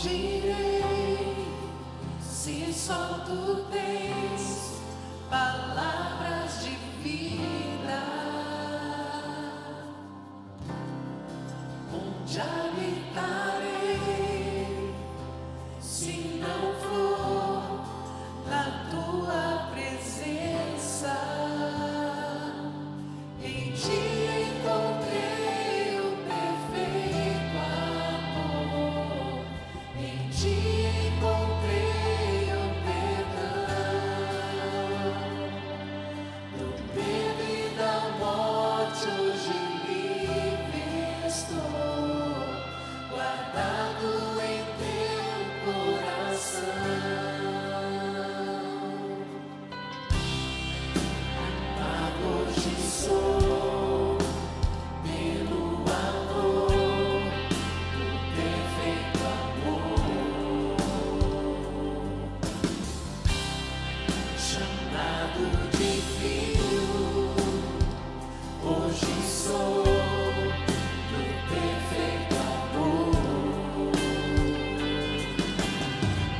direi se só tu tens palavras de vida? Onde habitarei se não for na tua presença? Em ti encontrei o perfeito amor, em ti encontrei o perdão. Do medo e da morte hoje livre estou, guardado em teu coração. Amado hoje sou pelo amor, o perfeito amor, chamado de filho. Hoje sou do perfeito amor.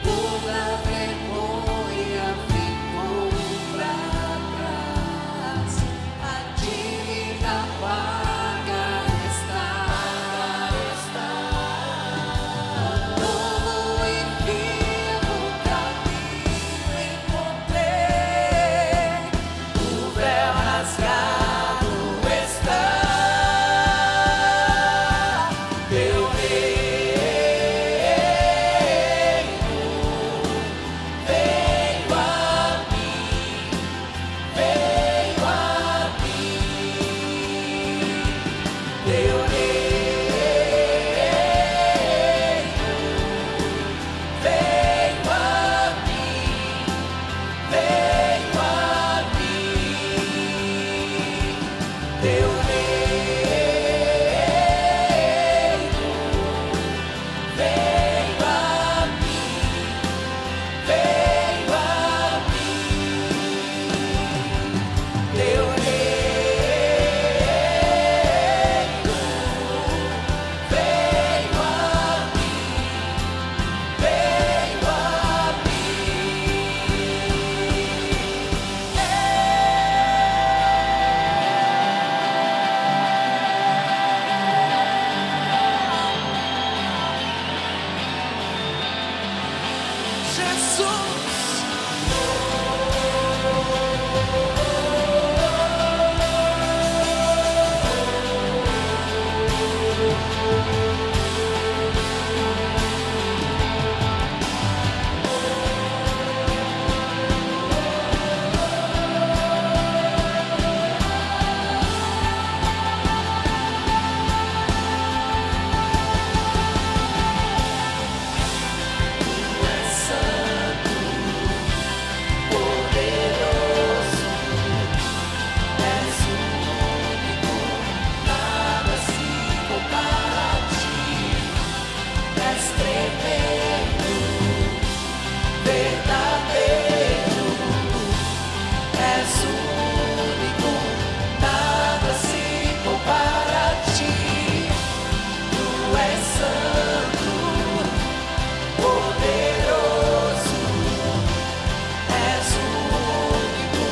Toda vergonha ficou pra trás, a dívida paga está. Novo e vivo caminho encontrei, o véu rasgado está. Teu reino veio a mim, veio a mim. Teu reino veio a mim, veio a mim. Teu reino veio a mim, veio a mim. Teu reino veio a mim, veio a Jesus. Santo, poderoso, és único, nada se compara a ti. És tremendo, verdadeiro, és único, nada se compara a ti. Tu és santo, poderoso, és único,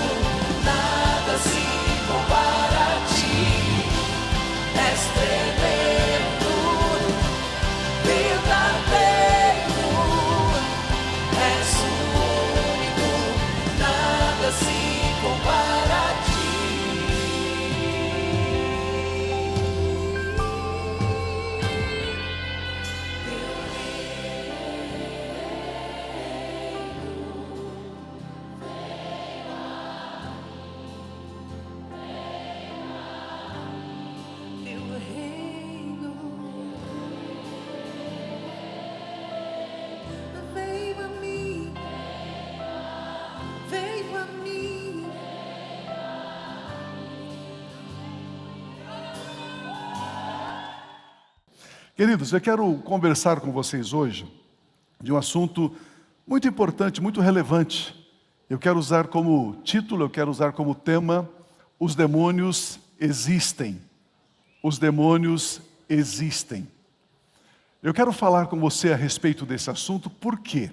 nada se compara a ti. És tremendo, verdadeiro, és único, nada se compara a ti. Teu reino veio a mim, veio a mim. Queridos, eu quero conversar com vocês hoje de um assunto muito importante, muito relevante. Eu quero usar como título, eu quero usar como tema: os demônios existem. Os demônios existem. Eu quero falar com você a respeito desse assunto, por quê?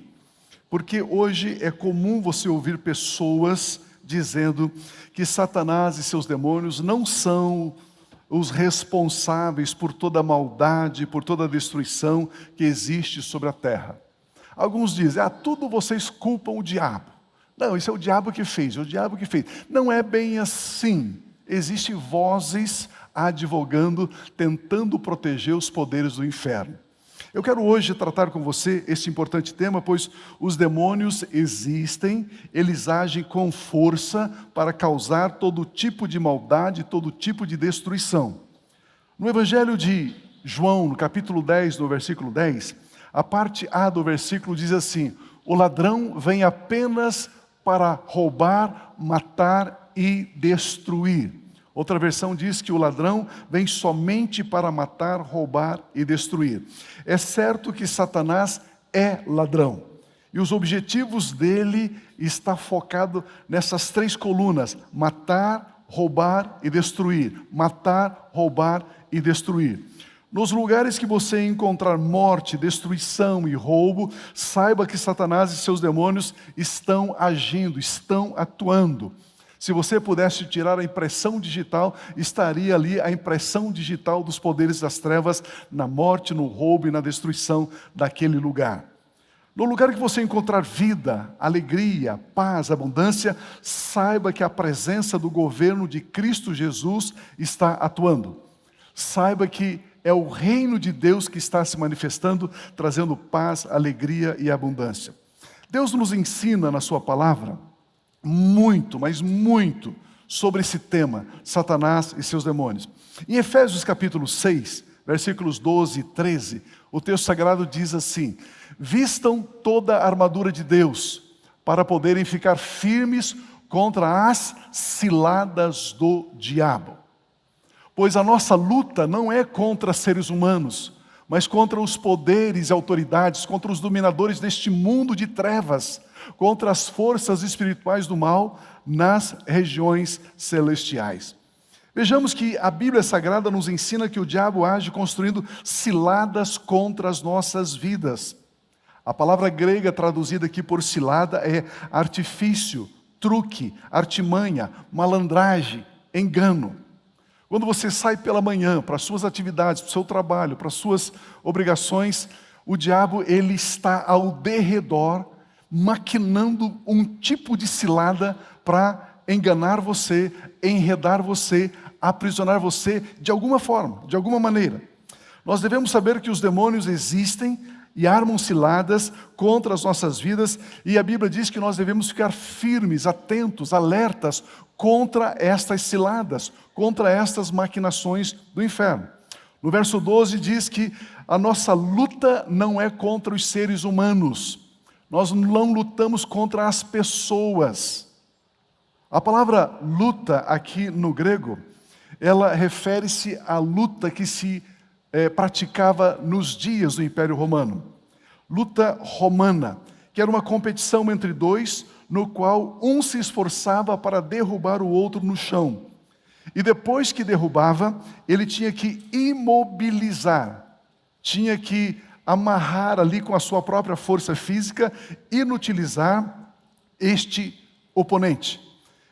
Porque hoje é comum você ouvir pessoas dizendo que Satanás e seus demônios não são os responsáveis por toda a maldade, por toda a destruição que existe sobre a terra. Alguns dizem, tudo vocês culpam o diabo. Não, isso é o diabo que fez, é o diabo que fez. Não é bem assim. Existem vozes advogando, tentando proteger os poderes do inferno. Eu quero hoje tratar com você esse importante tema, pois os demônios existem, eles agem com força para causar todo tipo de maldade, todo tipo de destruição. No Evangelho de João, no capítulo 10, no versículo 10, a parte A do versículo diz assim: o ladrão vem apenas para roubar, matar e destruir. Outra versão diz que o ladrão vem somente para matar, roubar e destruir. É certo que Satanás é ladrão. E os objetivos dele estão focados nessas 3 colunas: matar, roubar e destruir. Matar, roubar e destruir. Nos lugares que você encontrar morte, destruição e roubo, saiba que Satanás e seus demônios estão agindo, estão atuando. Se você pudesse tirar a impressão digital, estaria ali a impressão digital dos poderes das trevas na morte, no roubo e na destruição daquele lugar. No lugar que você encontrar vida, alegria, paz, abundância, saiba que a presença do governo de Cristo Jesus está atuando. Saiba que é o reino de Deus que está se manifestando, trazendo paz, alegria e abundância. Deus nos ensina na sua palavra muito, mas muito, sobre esse tema, Satanás e seus demônios. Em Efésios capítulo 6, versículos 12 e 13, o texto sagrado diz assim: vistam toda a armadura de Deus, para poderem ficar firmes contra as ciladas do diabo. Pois a nossa luta não é contra seres humanos, mas contra os poderes e autoridades, contra os dominadores deste mundo de trevas, contra as forças espirituais do mal nas regiões celestiais. Vejamos que a Bíblia Sagrada nos ensina que o diabo age construindo ciladas contra as nossas vidas. A palavra grega traduzida aqui por cilada é artifício, truque, artimanha, malandragem, engano. Quando você sai pela manhã para as suas atividades, para o seu trabalho, para as suas obrigações, o diabo ele está ao derredor, maquinando um tipo de cilada para enganar você, enredar você, aprisionar você de alguma forma, de alguma maneira. Nós devemos saber que os demônios existem e armam ciladas contra as nossas vidas, e a Bíblia diz que nós devemos ficar firmes, atentos, alertas contra estas ciladas, contra estas maquinações do inferno. No verso 12 diz que a nossa luta não é contra os seres humanos. Nós não lutamos contra as pessoas. A palavra luta aqui no grego, ela refere-se à luta que se praticava nos dias do Império Romano. Luta romana, que era uma competição entre dois, no qual um se esforçava para derrubar o outro no chão. E depois que derrubava, ele tinha que imobilizar, tinha que amarrar ali com a sua própria força física, inutilizar este oponente.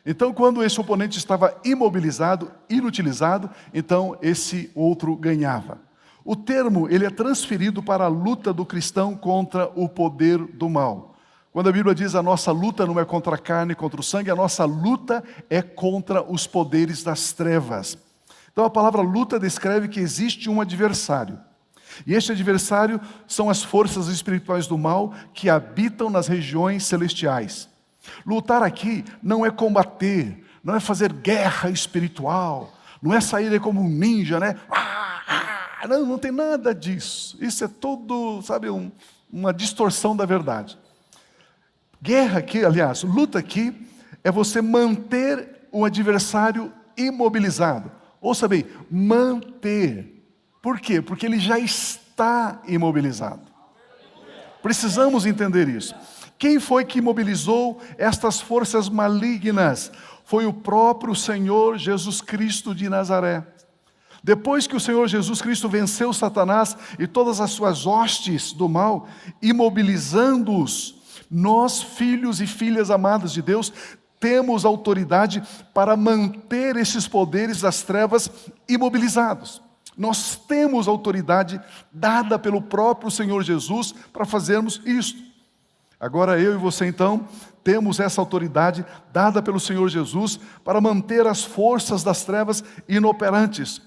Então, quando esse oponente estava imobilizado, inutilizado, então esse outro ganhava. O termo ele é transferido para a luta do cristão contra o poder do mal. Quando a Bíblia diz a nossa luta não é contra a carne, contra o sangue, a nossa luta é contra os poderes das trevas. Então a palavra luta descreve que existe um adversário. E este adversário são as forças espirituais do mal que habitam nas regiões celestiais. Lutar aqui não é combater, não é fazer guerra espiritual, não é sair como um ninja, né? Não tem nada disso. Isso é tudo, sabe, uma distorção da verdade. Guerra aqui, aliás, luta aqui é você manter o adversário imobilizado. Ouça bem, manter. Por quê? Porque ele já está imobilizado. Precisamos entender isso. Quem foi que imobilizou estas forças malignas? Foi o próprio Senhor Jesus Cristo de Nazaré. Depois que o Senhor Jesus Cristo venceu Satanás e todas as suas hostes do mal, imobilizando-os, nós, filhos e filhas amadas de Deus, temos autoridade para manter esses poderes das trevas imobilizados. Nós temos autoridade dada pelo próprio Senhor Jesus para fazermos isto. Agora eu e você então temos essa autoridade dada pelo Senhor Jesus para manter as forças das trevas inoperantes.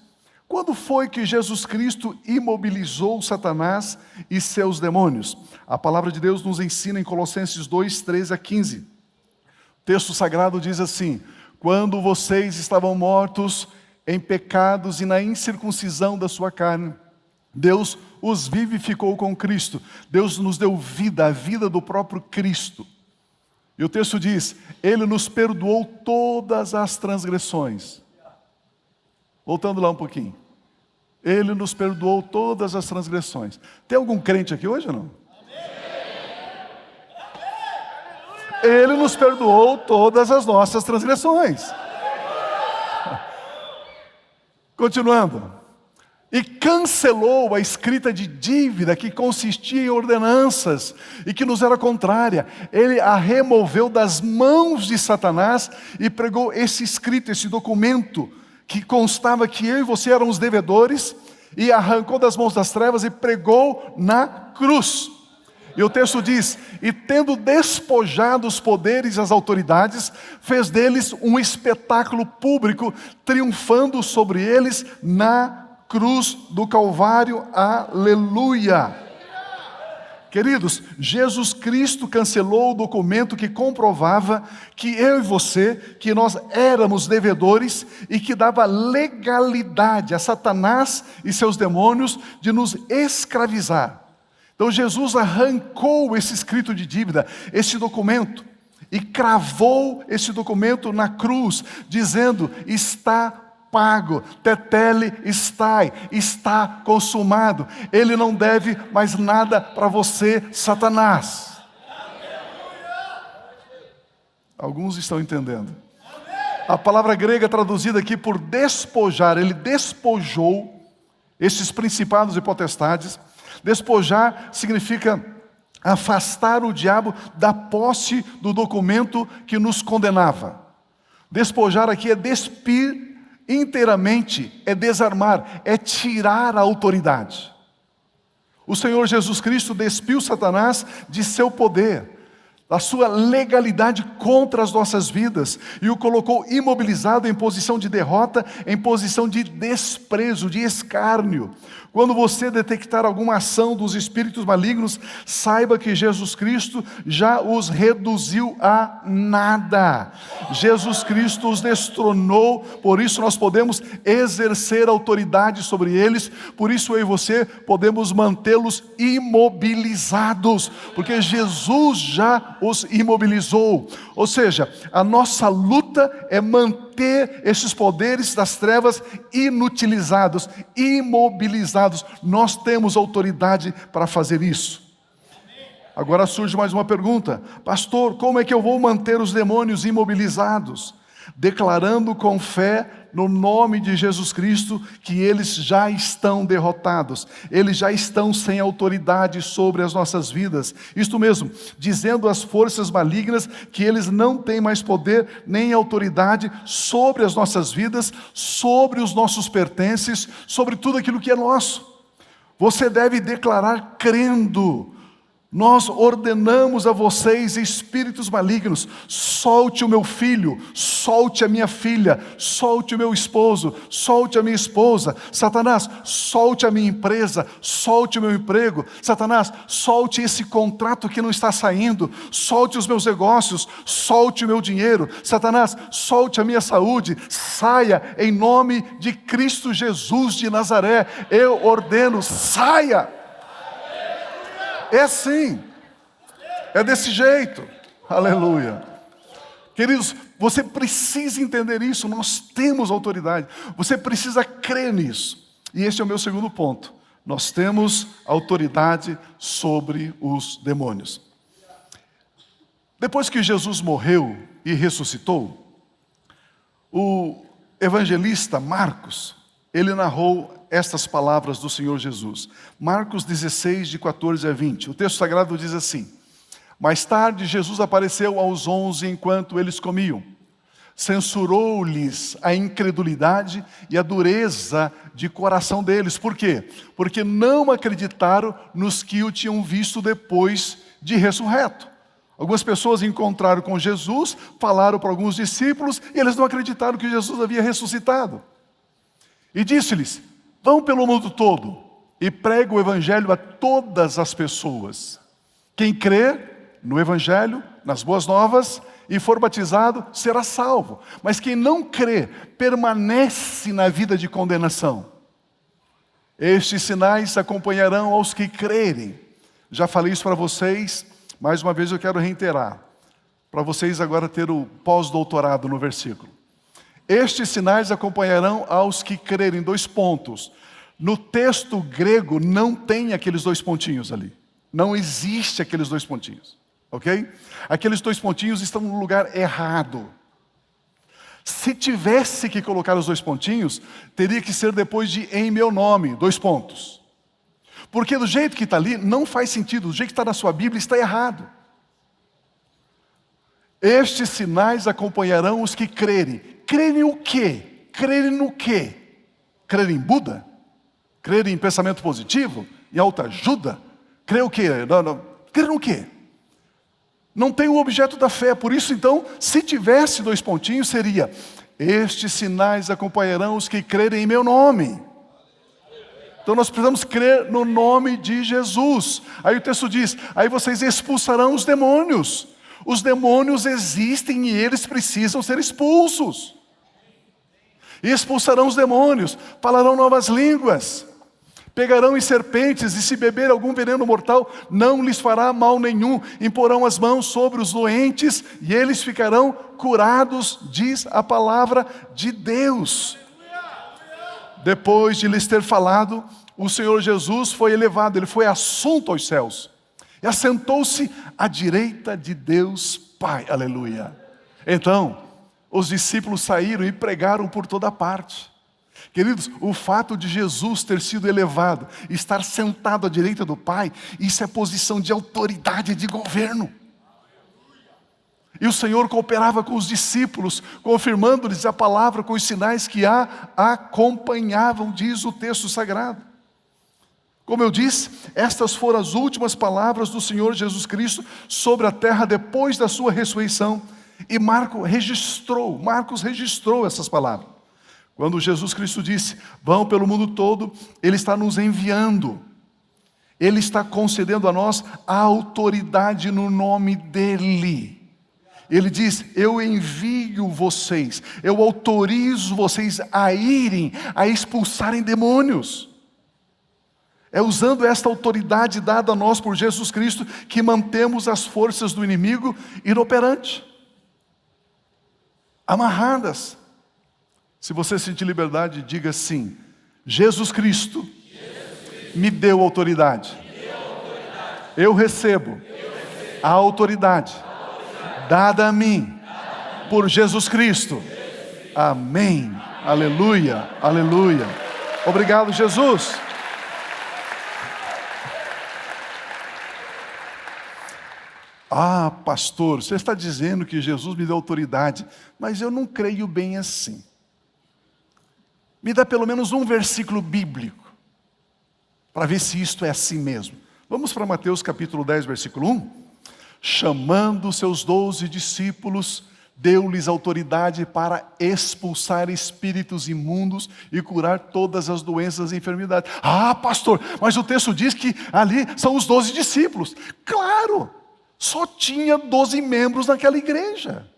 Quando foi que Jesus Cristo imobilizou Satanás e seus demônios? A palavra de Deus nos ensina em Colossenses 2, 13 a 15. O texto sagrado diz assim: quando vocês estavam mortos em pecados e na incircuncisão da sua carne, Deus os vivificou com Cristo. Deus nos deu vida, a vida do próprio Cristo. E o texto diz: Ele nos perdoou todas as transgressões. Voltando lá um pouquinho. Ele nos perdoou todas as transgressões. Tem algum crente aqui hoje ou não? Ele nos perdoou todas as nossas transgressões. Continuando. E cancelou a escrita de dívida que consistia em ordenanças e que nos era contrária. Ele a removeu das mãos de Satanás e pregou esse escrito, esse documento, que constava que eu e você éramos devedores, e arrancou das mãos das trevas e pregou na cruz. E o texto diz: e tendo despojado os poderes e as autoridades, fez deles um espetáculo público, triunfando sobre eles na cruz do Calvário. Aleluia! Queridos, Jesus Cristo cancelou o documento que comprovava que eu e você, que nós éramos devedores e que dava legalidade a Satanás e seus demônios de nos escravizar. Então Jesus arrancou esse escrito de dívida, esse documento, e cravou esse documento na cruz, dizendo: está pago, tetele estai, está consumado. Ele não deve mais nada para você, Satanás. Alguns estão entendendo. A palavra grega traduzida aqui por despojar, ele despojou esses principados e potestades. Despojar significa afastar o diabo da posse do documento que nos condenava. Despojar aqui é despir inteiramente, é desarmar, é tirar a autoridade. O Senhor Jesus Cristo despiu Satanás de seu poder, da sua legalidade contra as nossas vidas, e o colocou imobilizado em posição de derrota, em posição de desprezo, de escárnio. Quando você detectar alguma ação dos espíritos malignos, saiba que Jesus Cristo já os reduziu a nada. Jesus Cristo os destronou, por isso nós podemos exercer autoridade sobre eles, por isso eu e você podemos mantê-los imobilizados, porque Jesus já os imobilizou. Ou seja, a nossa luta é manter esses poderes das trevas inutilizados, imobilizados. Nós temos autoridade para fazer isso. Agora surge mais uma pergunta: pastor, como é que eu vou manter os demônios imobilizados? Declarando com fé no nome de Jesus Cristo que eles já estão derrotados, eles já estão sem autoridade sobre as nossas vidas. Isto mesmo, dizendo às forças malignas que eles não têm mais poder nem autoridade sobre as nossas vidas, sobre os nossos pertences, sobre tudo aquilo que é nosso. Você deve declarar crendo. Nós ordenamos a vocês, espíritos malignos: solte o meu filho, solte a minha filha, solte o meu esposo, solte a minha esposa. Satanás, solte a minha empresa, solte o meu emprego. Satanás, solte esse contrato que não está saindo, solte os meus negócios, solte o meu dinheiro. Satanás, solte a minha saúde, saia em nome de Cristo Jesus de Nazaré. Eu ordeno, saia. É assim, é desse jeito. Aleluia. Queridos, você precisa entender isso. Nós temos autoridade, você precisa crer nisso. E este é o meu segundo ponto: nós temos autoridade sobre os demônios. Depois que Jesus morreu e ressuscitou, o evangelista Marcos, ele narrou estas palavras do Senhor Jesus. Marcos 16, de 14 a 20. O texto sagrado diz assim: mais tarde, Jesus apareceu aos 11 enquanto eles comiam. Censurou-lhes a incredulidade e a dureza de coração deles. Por quê? Porque não acreditaram nos que o tinham visto depois de ressurreto. Algumas pessoas encontraram com Jesus, falaram para alguns discípulos, e eles não acreditaram que Jesus havia ressuscitado. E disse-lhes: vão pelo mundo todo e pregue o evangelho a todas as pessoas. Quem crer no evangelho, nas boas novas, e for batizado, será salvo. Mas quem não crê, permanece na vida de condenação. Estes sinais acompanharão aos que crerem. Já falei isso para vocês, mais uma vez eu quero reiterar, para vocês agora ter o pós-doutorado no versículo. Estes sinais acompanharão aos que crerem. 2 pontos. No texto grego não tem aqueles 2 pontinhos ali. Não existe aqueles 2 pontinhos. Ok? Aqueles 2 pontinhos estão no lugar errado. Se tivesse que colocar os 2 pontinhos, teria que ser depois de em meu nome, 2 pontos. Porque do jeito que está ali, não faz sentido. Do jeito que está na sua Bíblia, está errado. Estes sinais acompanharão os que crerem. Crerem o quê? Crerem no quê? Crerem em Buda? Crerem em pensamento positivo? Em autoajuda? Crer o quê? Não. Crer no quê? Não tem o objeto da fé. Por isso, então, se tivesse 2 pontinhos, seria: estes sinais acompanharão os que crerem em meu nome. Então nós precisamos crer no nome de Jesus. Aí o texto diz: aí vocês expulsarão os demônios. Os demônios existem e eles precisam ser expulsos. E expulsarão os demônios, falarão novas línguas, pegarão em serpentes, e se beber algum veneno mortal, não lhes fará mal nenhum. Imporão as mãos sobre os doentes e eles ficarão curados, diz a palavra de Deus. Depois de lhes ter falado, o Senhor Jesus foi elevado, ele foi assunto aos céus. E assentou-se à direita de Deus Pai. Aleluia. Então, os discípulos saíram e pregaram por toda parte. Queridos, o fato de Jesus ter sido elevado, estar sentado à direita do Pai, isso é posição de autoridade e de governo. E o Senhor cooperava com os discípulos, confirmando-lhes a palavra com os sinais que a acompanhavam, diz o texto sagrado. Como eu disse, estas foram as últimas palavras do Senhor Jesus Cristo sobre a terra depois da sua ressurreição. E Marcos registrou essas palavras. Quando Jesus Cristo disse: vão pelo mundo todo, Ele está nos enviando. Ele está concedendo a nós a autoridade no nome dEle. Ele diz: eu envio vocês, eu autorizo vocês a irem, a expulsarem demônios. É usando esta autoridade dada a nós por Jesus Cristo que mantemos as forças do inimigo inoperantes, amarradas. Se você sentir liberdade, diga sim: Jesus Cristo me deu autoridade. Eu recebo a autoridade dada a mim por Jesus Cristo. Amém. Aleluia. Aleluia. Obrigado, Jesus. Ah, pastor, você está dizendo que Jesus me deu autoridade, mas eu não creio bem assim. Me dá pelo menos um versículo bíblico, para ver se isto é assim mesmo. Vamos para Mateus capítulo 10, versículo 1. Chamando seus 12 discípulos, deu-lhes autoridade para expulsar espíritos imundos e curar todas as doenças e enfermidades. Ah, pastor, mas o texto diz que ali são os 12 discípulos. Claro! Só tinha 12 membros naquela igreja.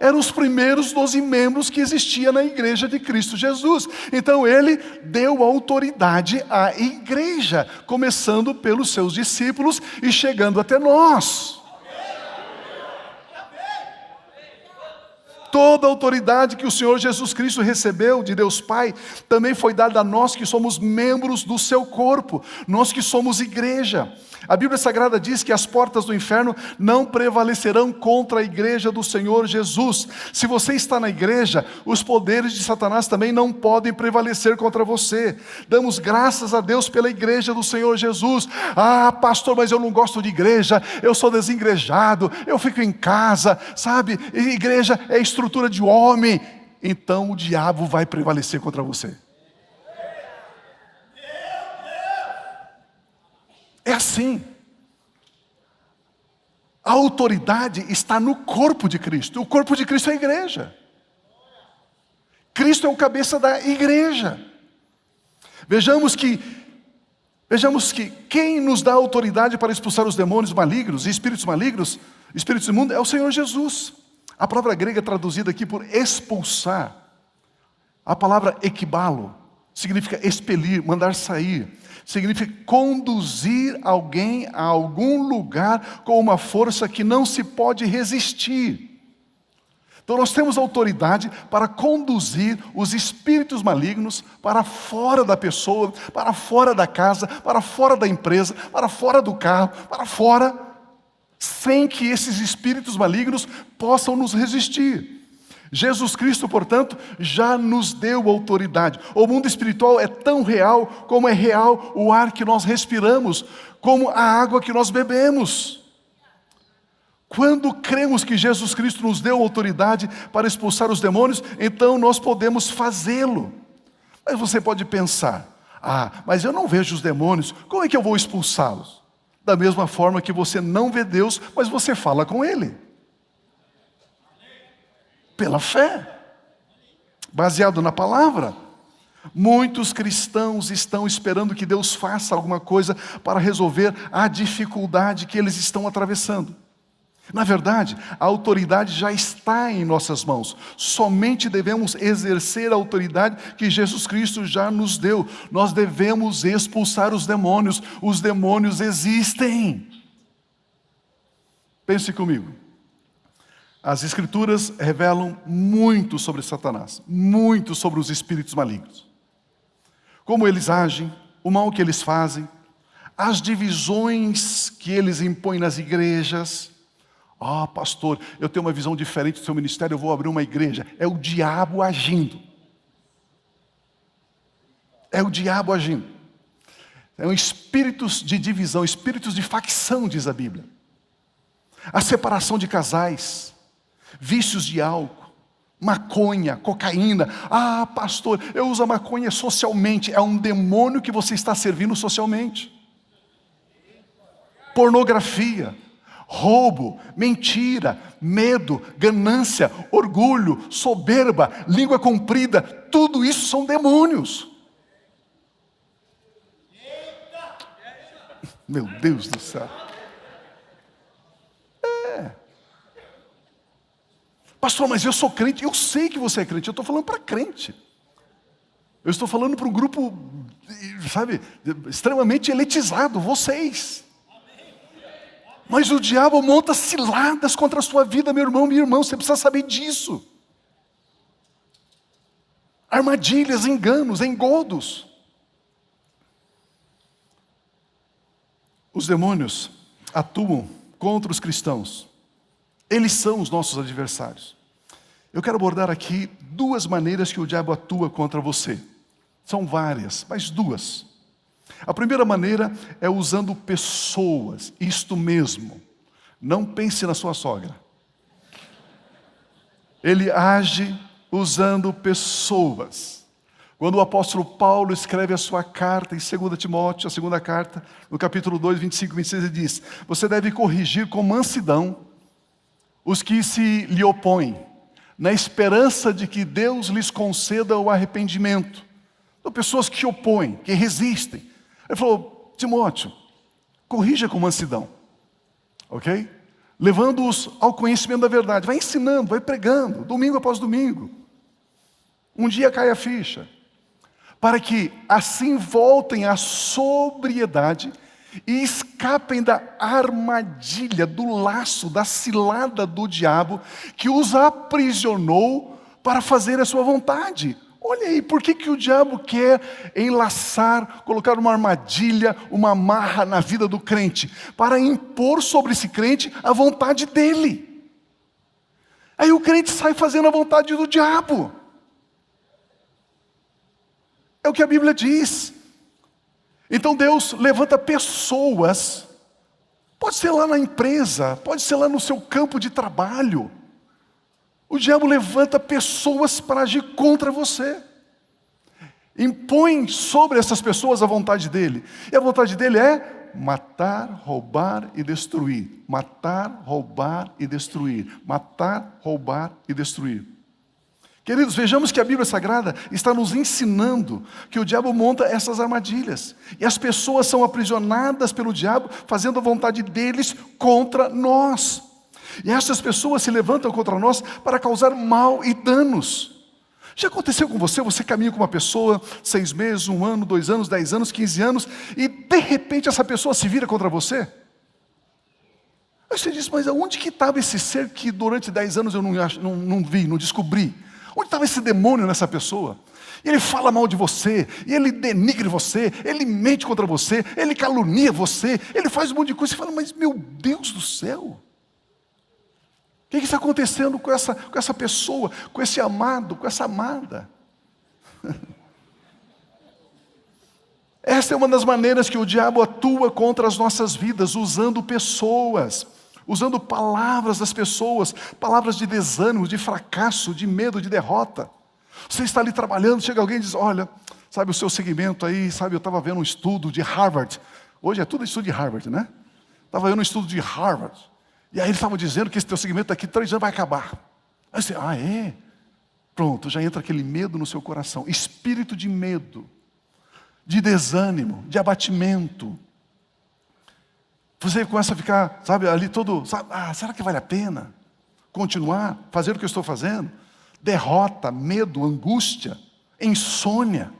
Eram os primeiros 12 membros que existia na igreja de Cristo Jesus. Então ele deu autoridade à igreja, começando pelos seus discípulos e chegando até nós. Toda a autoridade que o Senhor Jesus Cristo recebeu de Deus Pai, também foi dada a nós que somos membros do seu corpo, nós que somos igreja. A Bíblia Sagrada diz que as portas do inferno não prevalecerão contra a igreja do Senhor Jesus. Se você está na igreja, os poderes de Satanás também não podem prevalecer contra você. Damos graças a Deus pela igreja do Senhor Jesus. Ah, pastor, mas eu não gosto de igreja, eu sou desengrejado, eu fico em casa, sabe? E igreja é estrutura de homem. Então o diabo vai prevalecer contra você. É assim. A autoridade está no corpo de Cristo. O corpo de Cristo é a igreja. Cristo é o cabeça da igreja. Vejamos que quem nos dá autoridade para expulsar os demônios malignos e espíritos malignos, espíritos imundos, é o Senhor Jesus. A palavra grega traduzida aqui por expulsar, a palavra ekbalo, significa expelir, mandar sair. Significa conduzir alguém a algum lugar com uma força que não se pode resistir. Então nós temos autoridade para conduzir os espíritos malignos para fora da pessoa, para fora da casa, para fora da empresa, para fora do carro, para fora, sem que esses espíritos malignos possam nos resistir. Jesus Cristo, portanto, já nos deu autoridade. O mundo espiritual é tão real como é real o ar que nós respiramos, como a água que nós bebemos. Quando cremos que Jesus Cristo nos deu autoridade para expulsar os demônios, então nós podemos fazê-lo. Mas você pode pensar, mas eu não vejo os demônios, como é que eu vou expulsá-los? Da mesma forma que você não vê Deus, mas você fala com Ele. Pela fé, baseado na palavra. Muitos cristãos estão esperando que Deus faça alguma coisa para resolver a dificuldade que eles estão atravessando. Na verdade, a autoridade já está em nossas mãos. Somente devemos exercer a autoridade que Jesus Cristo já nos deu. Nós devemos expulsar os demônios. Os demônios existem. Pense comigo. As Escrituras revelam muito sobre Satanás, muito sobre os espíritos malignos. Como eles agem, o mal que eles fazem, as divisões que eles impõem nas igrejas. Pastor, eu tenho uma visão diferente do seu ministério, eu vou abrir uma igreja. É o diabo agindo. É o diabo agindo. São espíritos de divisão, espíritos de facção, diz a Bíblia. A separação de casais. Vícios de álcool, maconha, cocaína. Pastor, eu uso a maconha socialmente. É um demônio que você está servindo socialmente. Pornografia, roubo, mentira, medo, ganância, orgulho, soberba, língua comprida. Tudo isso são demônios. Meu Deus do céu. Pastor, mas eu sou crente. Eu sei que você é crente. Eu estou falando para crente. Eu estou falando para um grupo, sabe, extremamente elitizado, vocês. Mas o diabo monta ciladas contra a sua vida, meu irmão, minha irmã. Você precisa saber disso. Armadilhas, enganos, engodos. Os demônios atuam contra os cristãos. Eles são os nossos adversários. Eu quero abordar aqui duas maneiras que o diabo atua contra você. São várias, mas duas. A primeira maneira é usando pessoas, isto mesmo. Não pense na sua sogra. Ele age usando pessoas. Quando o apóstolo Paulo escreve a sua carta em 2 Timóteo, a segunda carta, no capítulo 2, 25 e 26, ele diz: você deve corrigir com mansidão os que se lhe opõem, na esperança de que Deus lhes conceda o arrependimento. Então, pessoas que opõem, que resistem. Ele falou: Timóteo, corrija com mansidão, ok? Levando-os ao conhecimento da verdade. Vai ensinando, vai pregando, domingo após domingo. Um dia cai a ficha. Para que assim voltem à sobriedade e escapem da armadilha, do laço, da cilada do diabo que os aprisionou para fazer a sua vontade. Olha aí, por que o diabo quer enlaçar, colocar uma armadilha, uma amarra na vida do crente? Para impor sobre esse crente a vontade dele. Aí o crente sai fazendo a vontade do diabo. É o que a Bíblia diz. Então Deus levanta pessoas, pode ser lá na empresa, pode ser lá no seu campo de trabalho. O diabo levanta pessoas para agir contra você. Impõe sobre essas pessoas a vontade dele. E a vontade dele é matar, roubar e destruir. Matar, roubar e destruir. Matar, roubar e destruir. Queridos, vejamos que a Bíblia Sagrada está nos ensinando que o diabo monta essas armadilhas. E as pessoas são aprisionadas pelo diabo, fazendo a vontade deles contra nós. E essas pessoas se levantam contra nós para causar mal e danos. Já aconteceu com você? Você caminha com uma pessoa 6 meses, 1 ano, 2 anos, 10 anos, 15 anos, e de repente essa pessoa se vira contra você? Aí você diz, mas aonde que estava esse ser que durante 10 anos eu não vi, não descobri? Onde estava esse demônio nessa pessoa? E ele fala mal de você, e ele denigre você, ele mente contra você, ele calunia você, ele faz um monte de coisa. Você fala, mas meu Deus do céu, o que está acontecendo com essa pessoa, com esse amado, com essa amada? Essa é uma das maneiras que o diabo atua contra as nossas vidas, usando pessoas, usando palavras das pessoas, palavras de desânimo, de fracasso, de medo, de derrota. Você está ali trabalhando, chega alguém e diz, olha, sabe o seu segmento aí, sabe, eu estava vendo um estudo de Harvard. Hoje é tudo estudo de Harvard, né? Estava vendo um estudo de Harvard. E aí eles estavam dizendo que esse teu segmento daqui 3 anos vai acabar. Aí você, é? Pronto, já entra aquele medo no seu coração. Espírito de medo, de desânimo, de abatimento. Você começa a ficar, sabe, ali todo, sabe, será que vale a pena continuar, fazer o que eu estou fazendo? Derrota, medo, angústia, insônia.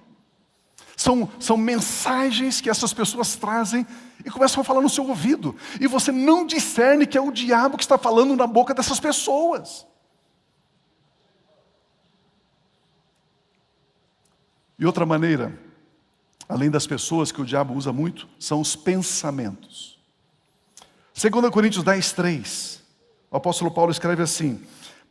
São mensagens que essas pessoas trazem e começam a falar no seu ouvido. E você não discerne que é o diabo que está falando na boca dessas pessoas. E outra maneira, além das pessoas que o diabo usa muito, são os pensamentos. 2 Coríntios 10:3, o apóstolo Paulo escreve assim,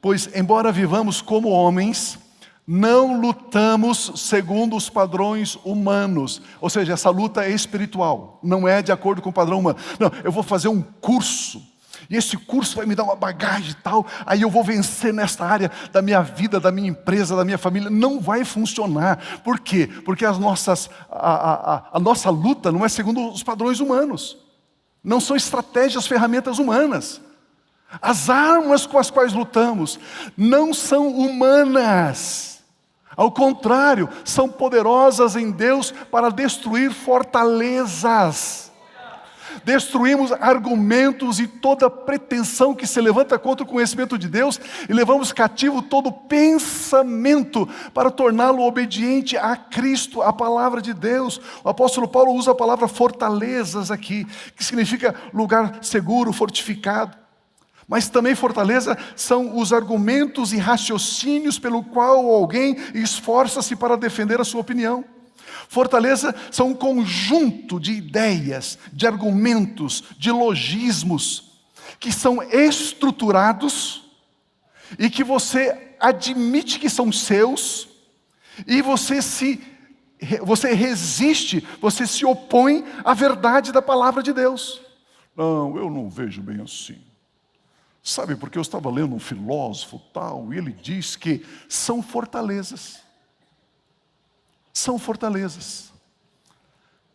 pois embora vivamos como homens, não lutamos segundo os padrões humanos. Ou seja, essa luta é espiritual, não é de acordo com o padrão humano. Não, eu vou fazer um curso, e esse curso vai me dar uma bagagem e tal, aí eu vou vencer nesta área da minha vida, da minha empresa, da minha família. Não vai funcionar. Por quê? Porque a nossa luta não é segundo os padrões humanos. Não são estratégias, ferramentas humanas. As armas com as quais lutamos não são humanas. Ao contrário, são poderosas em Deus para destruir fortalezas. Destruímos argumentos e toda pretensão que se levanta contra o conhecimento de Deus e levamos cativo todo pensamento para torná-lo obediente a Cristo, a palavra de Deus. O apóstolo Paulo usa a palavra fortalezas aqui, que significa lugar seguro, fortificado. Mas também fortaleza são os argumentos e raciocínios pelo qual alguém esforça-se para defender a sua opinião. Fortaleza são um conjunto de ideias, de argumentos, de logismos, que são estruturados e que você admite que são seus, e você resiste, você se opõe à verdade da palavra de Deus. Não, eu não vejo bem assim. Sabe, porque eu estava lendo um filósofo tal, e ele diz que são fortalezas. São fortalezas.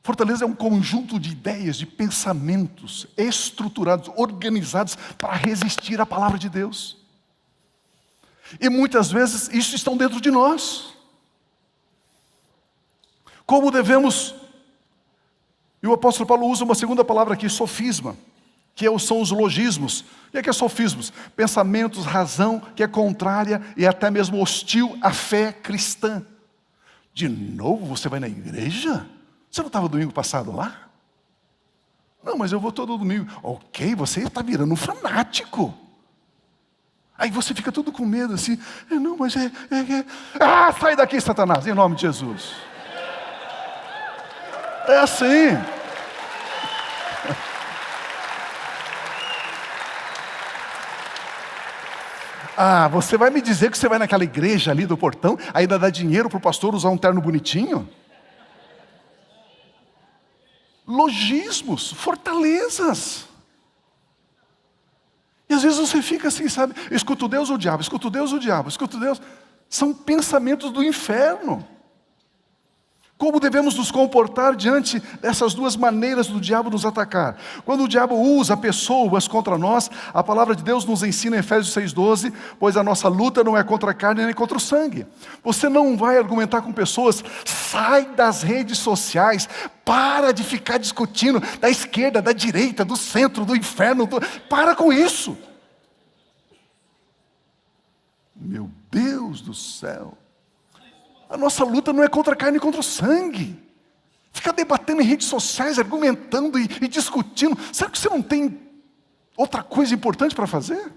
Fortaleza é um conjunto de ideias, de pensamentos estruturados, organizados para resistir à palavra de Deus. E muitas vezes isso está dentro de nós. Como devemos... E o apóstolo Paulo usa uma segunda palavra aqui, sofisma, que são os logismos. O que é sofismos? Pensamentos, razão, que é contrária e até mesmo hostil à fé cristã. De novo você vai na igreja? Você não estava domingo passado lá? Não, mas eu vou todo domingo. Ok, você está virando um fanático. Aí você fica todo com medo assim. Não, mas Ah, sai daqui, Satanás, em nome de Jesus. É assim. Ah, você vai me dizer que você vai naquela igreja ali do portão, ainda dá dinheiro para o pastor usar um terno bonitinho? Logismos, fortalezas. E às vezes você fica assim, sabe? Escuto Deus ou o diabo, escuto Deus ou o diabo, escuto Deus. São pensamentos do inferno. Como devemos nos comportar diante dessas duas maneiras do diabo nos atacar? Quando o diabo usa pessoas contra nós, a palavra de Deus nos ensina em Efésios 6,12, pois a nossa luta não é contra a carne nem contra o sangue. Você não vai argumentar com pessoas, sai das redes sociais, para de ficar discutindo da esquerda, da direita, do centro, do inferno, para com isso. Meu Deus do céu. A nossa luta não é contra a carne e contra o sangue. Ficar debatendo em redes sociais, argumentando e discutindo. Será que você não tem outra coisa importante para fazer?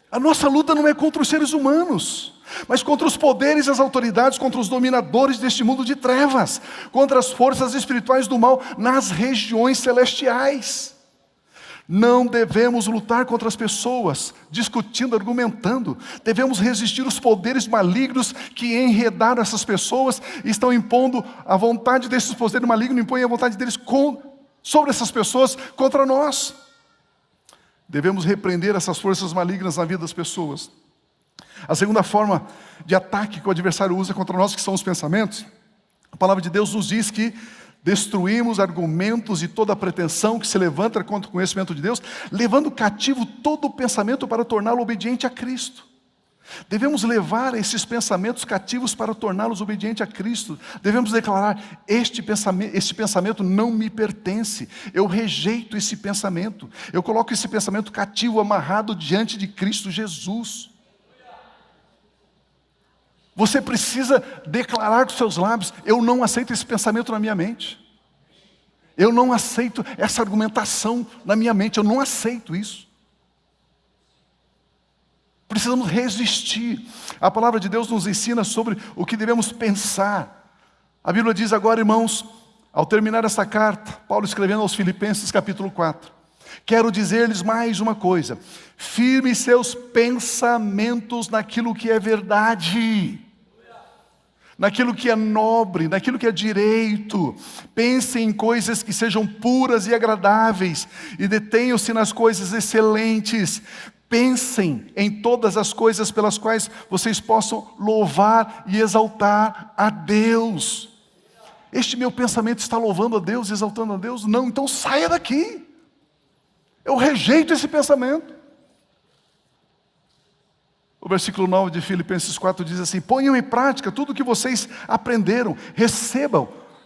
A nossa luta não é contra os seres humanos, mas contra os poderes e as autoridades, contra os dominadores deste mundo de trevas, contra as forças espirituais do mal nas regiões celestiais. Não devemos lutar contra as pessoas, discutindo, argumentando. Devemos resistir os poderes malignos que enredaram essas pessoas e estão impondo a vontade desses poderes malignos, impõem a vontade deles sobre essas pessoas contra nós. Devemos repreender essas forças malignas na vida das pessoas. A segunda forma de ataque que o adversário usa contra nós, que são os pensamentos, a palavra de Deus nos diz que destruímos argumentos e toda pretensão que se levanta contra o conhecimento de Deus, levando cativo todo o pensamento para torná-lo obediente a Cristo. Devemos levar esses pensamentos cativos para torná-los obedientes a Cristo. Devemos declarar, este pensamento não me pertence. Eu rejeito esse pensamento. Eu coloco esse pensamento cativo, amarrado diante de Cristo Jesus. Você precisa declarar com seus lábios, eu não aceito esse pensamento na minha mente. Eu não aceito essa argumentação na minha mente, eu não aceito isso. Precisamos resistir. A palavra de Deus nos ensina sobre o que devemos pensar. A Bíblia diz agora, irmãos, ao terminar essa carta, Paulo escrevendo aos Filipenses capítulo 4, quero dizer-lhes mais uma coisa, firme seus pensamentos naquilo que é verdade, naquilo que é nobre, naquilo que é direito. Pensem em coisas que sejam puras e agradáveis, e detenham-se nas coisas excelentes. Pensem em todas as coisas pelas quais vocês possam louvar e exaltar a Deus. Este meu pensamento está louvando a Deus, exaltando a Deus? Não, então saia daqui. Eu rejeito esse pensamento. O versículo 9 de Filipenses 4 diz assim, ponham em prática tudo o que vocês aprenderam,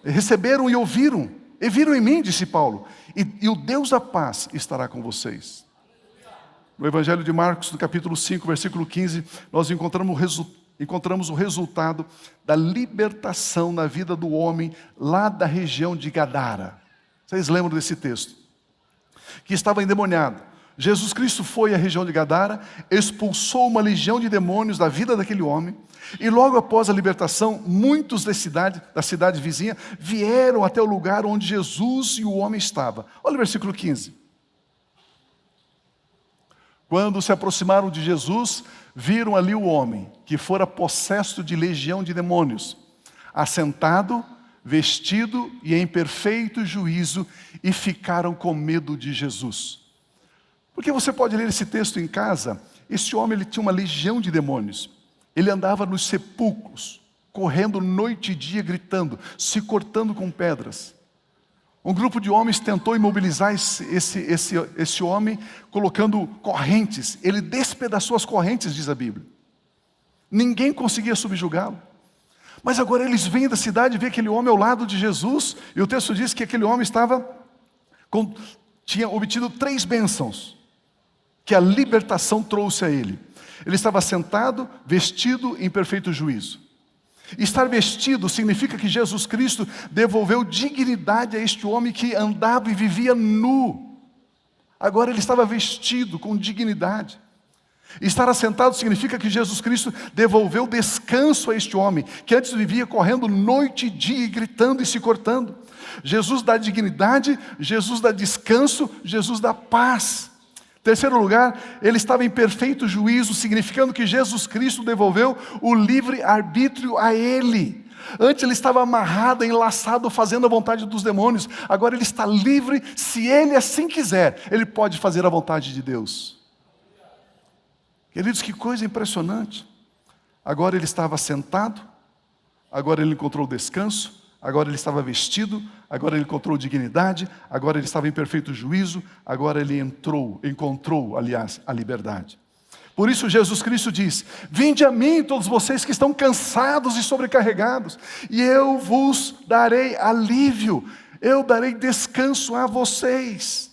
receberam e ouviram, e viram em mim, disse Paulo, e o Deus da paz estará com vocês. No Evangelho de Marcos, no capítulo 5, versículo 15, nós encontramos o resultado da libertação na vida do homem lá da região de Gadara. Vocês lembram desse texto? Que estava endemoniado. Jesus Cristo foi à região de Gadara, expulsou uma legião de demônios da vida daquele homem, e logo após a libertação, muitos da cidade vizinha, vieram até o lugar onde Jesus e o homem estavam. Olha o versículo 15. Quando se aproximaram de Jesus, viram ali o homem, que fora possesso de legião de demônios, assentado, vestido e em perfeito juízo, e ficaram com medo de Jesus. Porque você pode ler esse texto em casa, esse homem ele tinha uma legião de demônios. Ele andava nos sepulcros, correndo noite e dia, gritando, se cortando com pedras. Um grupo de homens tentou imobilizar esse homem, colocando correntes. Ele despedaçou as correntes, diz a Bíblia. Ninguém conseguia subjugá-lo. Mas agora eles vêm da cidade e vê aquele homem ao lado de Jesus, e o texto diz que aquele homem tinha obtido 3 bênçãos, que a libertação trouxe a ele. Ele estava sentado, vestido em perfeito juízo. Estar vestido significa que Jesus Cristo devolveu dignidade a este homem que andava e vivia nu. Agora ele estava vestido com dignidade. Estar assentado significa que Jesus Cristo devolveu descanso a este homem, que antes vivia correndo noite e dia, gritando e se cortando. Jesus dá dignidade, Jesus dá descanso, Jesus dá paz. Terceiro lugar, ele estava em perfeito juízo, significando que Jesus Cristo devolveu o livre-arbítrio a ele. Antes ele estava amarrado, enlaçado, fazendo a vontade dos demônios. Agora ele está livre, se ele assim quiser, ele pode fazer a vontade de Deus. Queridos, que coisa impressionante. Agora ele estava sentado, agora ele encontrou descanso, agora ele estava vestido, agora ele encontrou dignidade, agora ele estava em perfeito juízo, agora ele encontrou, aliás, a liberdade. Por isso Jesus Cristo diz: vinde a mim todos vocês que estão cansados e sobrecarregados, e eu vos darei alívio, eu darei descanso a vocês.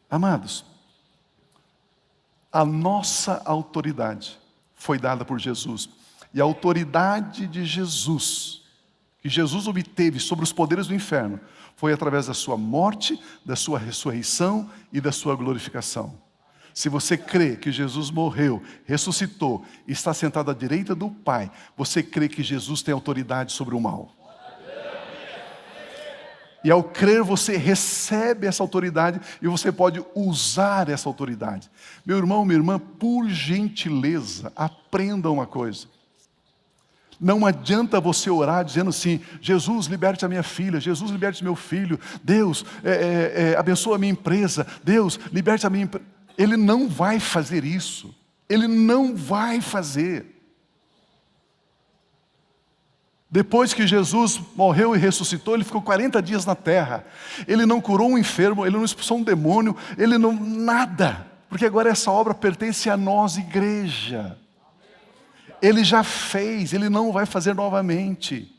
Amados, a nossa autoridade foi dada por Jesus, e a autoridade de Jesus, que Jesus obteve sobre os poderes do inferno, foi através da sua morte, da sua ressurreição e da sua glorificação. Se você crê que Jesus morreu, ressuscitou e está sentado à direita do Pai, você crê que Jesus tem autoridade sobre o mal. E ao crer você recebe essa autoridade e você pode usar essa autoridade. Meu irmão, minha irmã, por gentileza, aprenda uma coisa. Não adianta você orar dizendo assim: Jesus, liberte a minha filha, Jesus, liberte meu filho, Deus, abençoa a minha empresa, Deus, liberte a minha empresa. Ele não vai fazer isso. Ele não vai fazer. Depois que Jesus morreu e ressuscitou, ele ficou 40 dias na terra. Ele não curou um enfermo, ele não expulsou um demônio, ele não... nada. Porque agora essa obra pertence a nós, igreja. Ele já fez, ele não vai fazer novamente.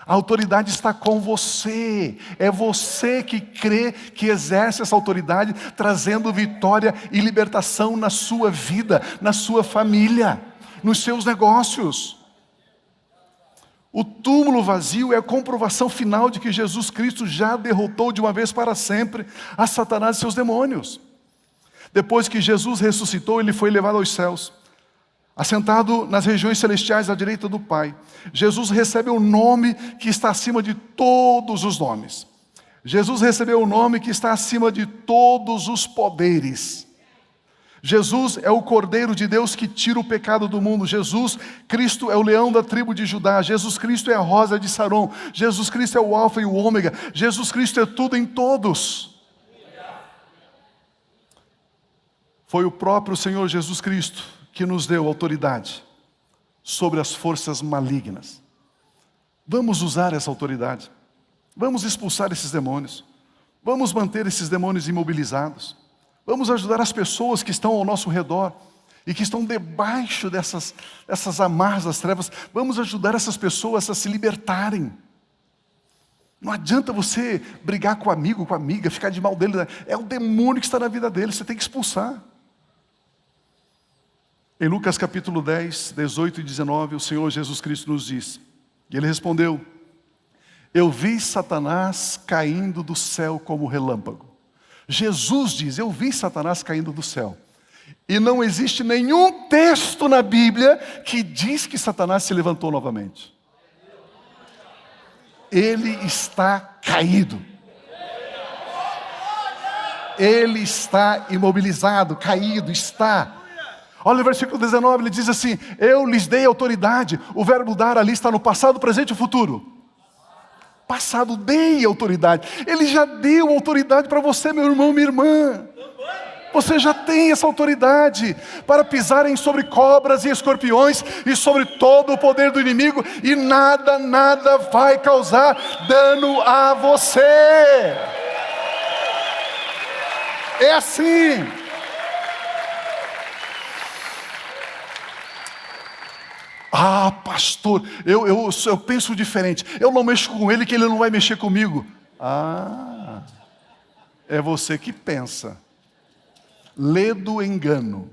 A autoridade está com você. É você que crê, que exerce essa autoridade, trazendo vitória e libertação na sua vida, na sua família, nos seus negócios. O túmulo vazio é a comprovação final de que Jesus Cristo já derrotou de uma vez para sempre a Satanás e seus demônios. Depois que Jesus ressuscitou, ele foi levado aos céus. Assentado nas regiões celestiais à direita do Pai, Jesus recebe o nome que está acima de todos os nomes. Jesus recebeu o nome que está acima de todos os poderes. Jesus é o Cordeiro de Deus que tira o pecado do mundo. Jesus Cristo é o leão da tribo de Judá. Jesus Cristo é a rosa de Saron. Jesus Cristo é o alfa e o ômega. Jesus Cristo é tudo em todos. Foi o próprio Senhor Jesus Cristo que nos deu autoridade sobre as forças malignas. Vamos usar essa autoridade. Vamos expulsar esses demônios. Vamos manter esses demônios imobilizados. Vamos ajudar as pessoas que estão ao nosso redor e que estão debaixo dessas amarras das trevas. Vamos ajudar essas pessoas a se libertarem. Não adianta você brigar com o amigo, com a amiga, ficar de mal dele. É o demônio que está na vida dele, você tem que expulsar. Em Lucas capítulo 10, 18 e 19, o Senhor Jesus Cristo nos diz, e ele respondeu: eu vi Satanás caindo do céu como relâmpago. Jesus diz: eu vi Satanás caindo do céu. E não existe nenhum texto na Bíblia que diz que Satanás se levantou novamente. Ele está caído. Ele está imobilizado, caído, está. Olha o versículo 19, ele diz assim: eu lhes dei autoridade. O verbo dar ali está no passado, presente e futuro. Passado, dei autoridade. Ele já deu autoridade para você, meu irmão, minha irmã. Você já tem essa autoridade para pisarem sobre cobras e escorpiões e sobre todo o poder do inimigo, e nada vai causar dano a você. É assim. Ah, pastor, eu penso diferente. Eu não mexo com ele, que ele não vai mexer comigo. Ah, é você que pensa. Lê do engano.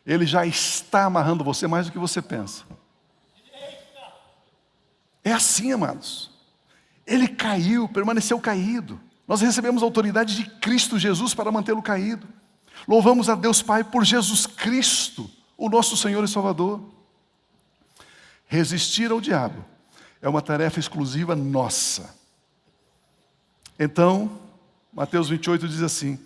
Ele já está amarrando você mais do que você pensa. É assim, amados. Ele caiu, permaneceu caído. Nós recebemos a autoridade de Cristo Jesus para mantê-lo caído. Louvamos a Deus Pai por Jesus Cristo, o nosso Senhor e Salvador. Resistir ao diabo é uma tarefa exclusiva nossa. Então, Mateus 28 diz assim: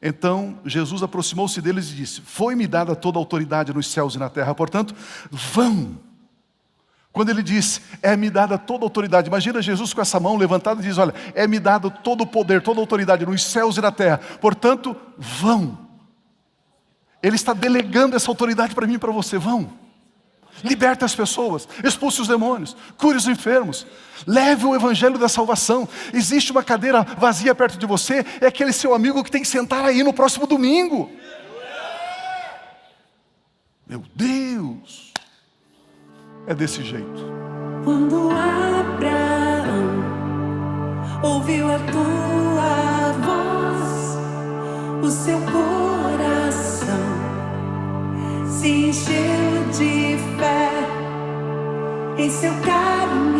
então Jesus aproximou-se deles e disse: foi-me dada toda a autoridade nos céus e na terra, portanto, vão. Quando ele diz, é-me dada toda a autoridade, imagina Jesus com essa mão levantada e diz, olha, é-me dado todo o poder, toda a autoridade nos céus e na terra, portanto, vão. Ele está delegando essa autoridade para mim e para você, vão. Liberte as pessoas, expulse os demônios, cure os enfermos, leve o evangelho da salvação. Existe uma cadeira vazia perto de você, é aquele seu amigo que tem que sentar aí no próximo domingo. Meu Deus! É desse jeito. Quando Abraão ouviu a tua voz, o seu coração se encheu de fé em seu caminho.